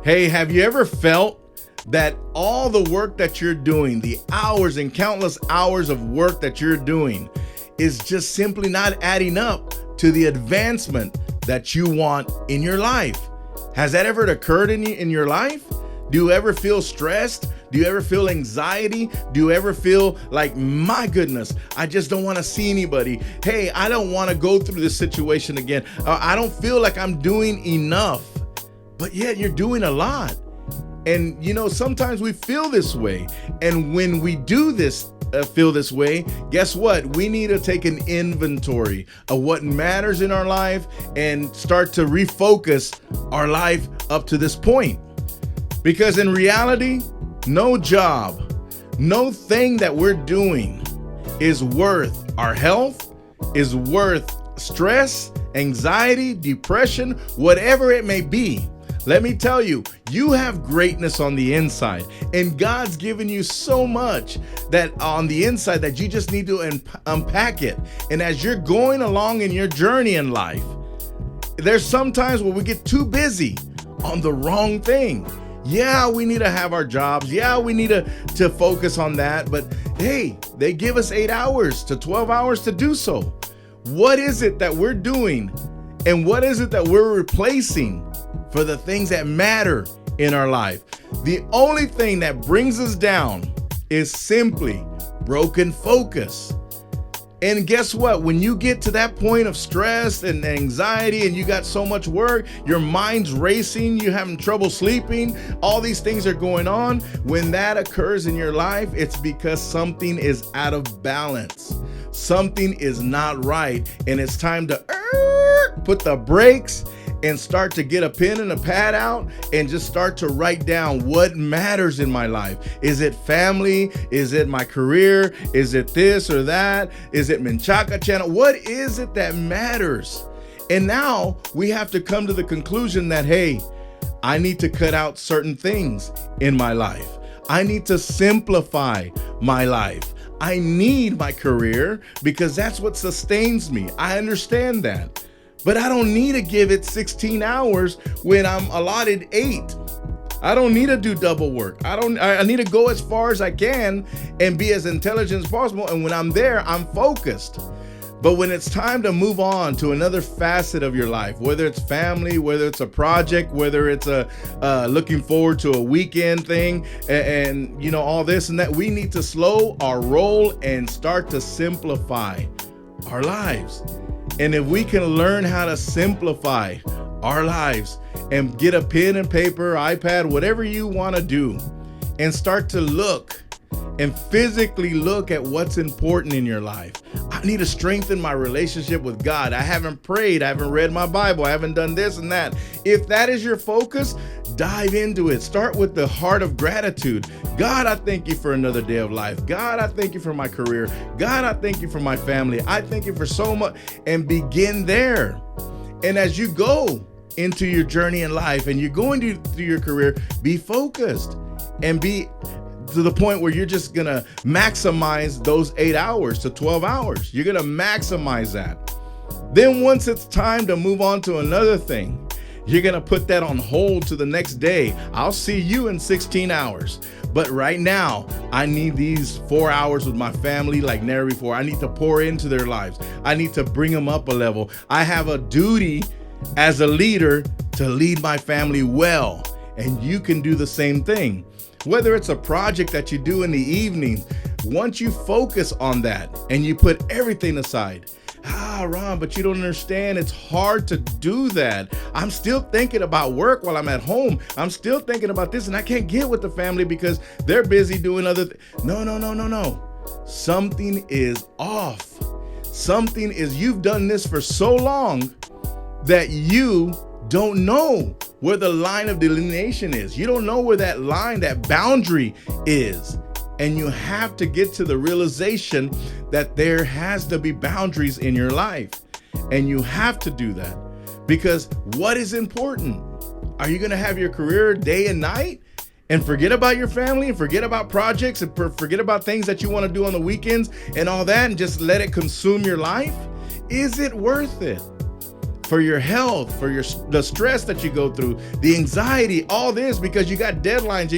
Hey, have you ever felt that all the work that you're doing, the hours and countless hours of work that you're doing, is just simply not adding up to the advancement that you want in your life? Has that ever occurred in your life? Do you ever feel stressed? Do you ever feel anxiety? Do you ever feel like, my goodness, I just don't want to see anybody? Hey, I don't want to go through this situation again. I don't feel like I'm doing enough. But yet you're doing a lot. And sometimes we feel this way. And when we do this, feel this way, guess what? We need to take an inventory of what matters in our life and start to refocus our life up to this point. Because in reality, no job, no thing that we're doing is worth our health, is worth stress, anxiety, depression, whatever it may be. Let me tell you, you have greatness on the inside, and God's given you so much that on the inside that you just need to unpack it. And as you're going along in your journey in life, there's some times where we get too busy on the wrong thing. Yeah, we need to have our jobs. Yeah, we need to focus on that. But hey, they give us 8 hours to 12 hours to do so. What is it that we're doing? And what is it that we're replacing for the things that matter in our life? The only thing that brings us down is simply broken focus. And guess what? When you get to that point of stress and anxiety and you got so much work, your mind's racing, you're having trouble sleeping, all these things are going on. When that occurs in your life, it's because something is out of balance. Something is not right. And it's time to put the brakes and start to get a pen and a pad out and just start to write down what matters in my life. Is it family? Is it my career? Is it this or that? Is it MenchacaChannel? What is it that matters? And now we have to come to the conclusion that, hey, I need to cut out certain things in my life. I need to simplify my life. I need my career because that's what sustains me. I understand that. But I don't need to give it 16 hours when I'm allotted 8. I don't need to do double work. I need to go as far as I can and be as intelligent as possible. And when I'm there, I'm focused. But when it's time to move on to another facet of your life, whether it's family, whether it's a project, whether it's looking forward to a weekend thing and all this and that, we need to slow our roll and start to simplify our lives. And if we can learn how to simplify our lives and get a pen and paper, iPad, whatever you want to do, and start to look and physically look at what's important in your life. I need to strengthen my relationship with God. I haven't prayed. I haven't read my Bible. I haven't done this and that. If that is your focus, dive into it. Start with the heart of gratitude. God, I thank you for another day of life. God, I thank you for my career. God, I thank you for my family. I thank you for so much. And begin there. And as you go into your journey in life and you're going through your career, be focused and be to the point where you're just going to maximize those 8 hours to 12 hours. You're going to maximize that. Then once it's time to move on to another thing, you're going to put that on hold to the next day. I'll see you in 16 hours. But right now, I need these 4 hours with my family like never before. I need to pour into their lives. I need to bring them up a level. I have a duty as a leader to lead my family well. And you can do the same thing. Whether it's a project that you do in the evening, once you focus on that and you put everything aside, Ron, but you don't understand. It's hard to do that. I'm still thinking about work while I'm at home. I'm still thinking about this and I can't get with the family because they're busy doing other things. No. Something is off. Something is, you've done this for so long that you don't know where the line of delineation is. You don't know where that line, that boundary is. And you have to get to the realization that there has to be boundaries in your life. And you have to do that because what is important? Are you going to have your career day and night? and forget about your family and forget about projects and forget about things that you want to do on the weekends and all that and just let it consume your life? Is it worth it? For your health, for the stress that you go through, the anxiety, all this, because you got deadlines,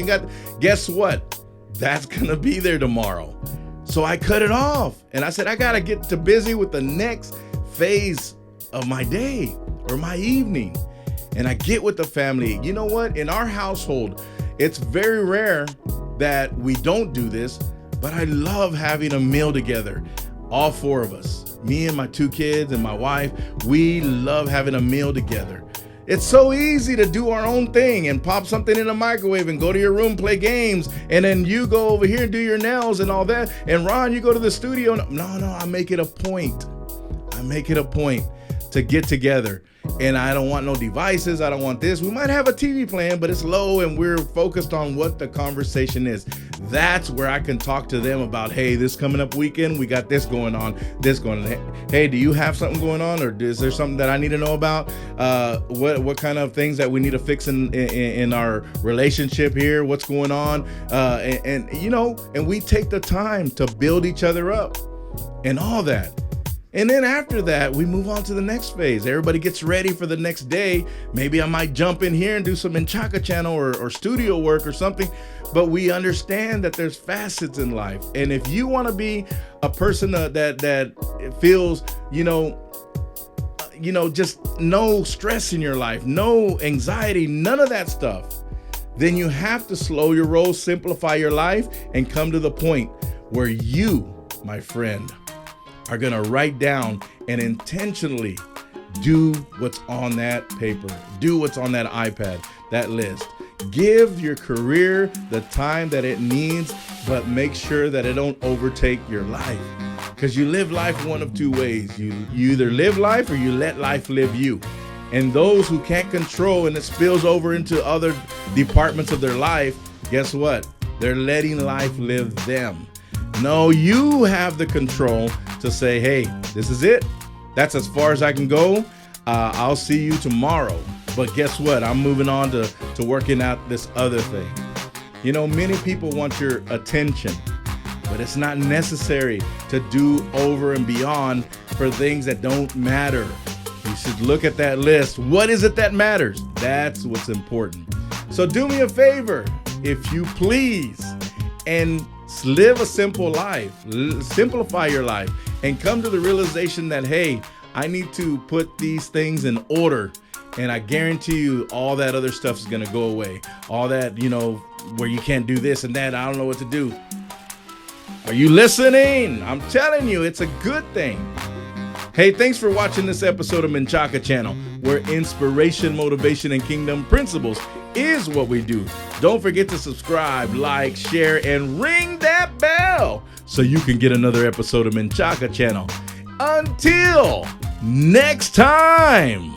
guess what? That's gonna be there tomorrow. So I cut it off and I said, I gotta get to busy with the next phase of my day or my evening. And I get with the family. You know what? In our household, it's very rare that we don't do this, but I love having a meal together. All four of us, me and my 2 kids and my wife, we love having a meal together. It's so easy to do our own thing and pop something in the microwave and go to your room, play games, and then you go over here and do your nails and all that. And Ron, you go to the studio. No, I make it a point. To get together. And I don't want no devices. I don't want this. We might have a TV playing, but it's low and we're focused on what the conversation is. That's where I can talk to them about, hey, this coming up weekend, we got this going on, Hey, do you have something going on? Or is there something that I need to know about? What kind of things that we need to fix in our relationship here? What's going on? And we take the time to build each other up and all that. And then after that, we move on to the next phase. Everybody gets ready for the next day. Maybe I might jump in here and do some MenchacaChannel or studio work or something. But we understand that there's facets in life. And if you want to be a person that feels, just no stress in your life, no anxiety, none of that stuff, then you have to slow your roll, simplify your life, and come to the point where you, my friend, are going to write down and intentionally do what's on that paper, do what's on that iPad, that list. Give your career the time that it needs, but make sure that it don't overtake your life. Because you live life one of 2 ways. You either live life or you let life live you. And those who can't control and it spills over into other departments of their life, guess what? They're letting life live them. No, you have the control to say, hey, this is it. That's as far as I can go. I'll see you tomorrow. But guess what? I'm moving on to working out this other thing. Many people want your attention, but it's not necessary to do over and beyond for things that don't matter. You should look at that list. What is it that matters? That's what's important. So do me a favor, if you please, and live a simple life. Simplify your life and come to the realization that, hey, I need to put these things in order. And I guarantee you all that other stuff is going to go away. All that, where you can't do this and that. I don't know what to do. Are you listening? I'm telling you, it's a good thing. Hey, thanks for watching this episode of MenchacaChannel, where inspiration, motivation, and kingdom principles is what we do. Don't forget to subscribe, like, share, and ring that bell so you can get another episode of MenchacaChannel. Until next time.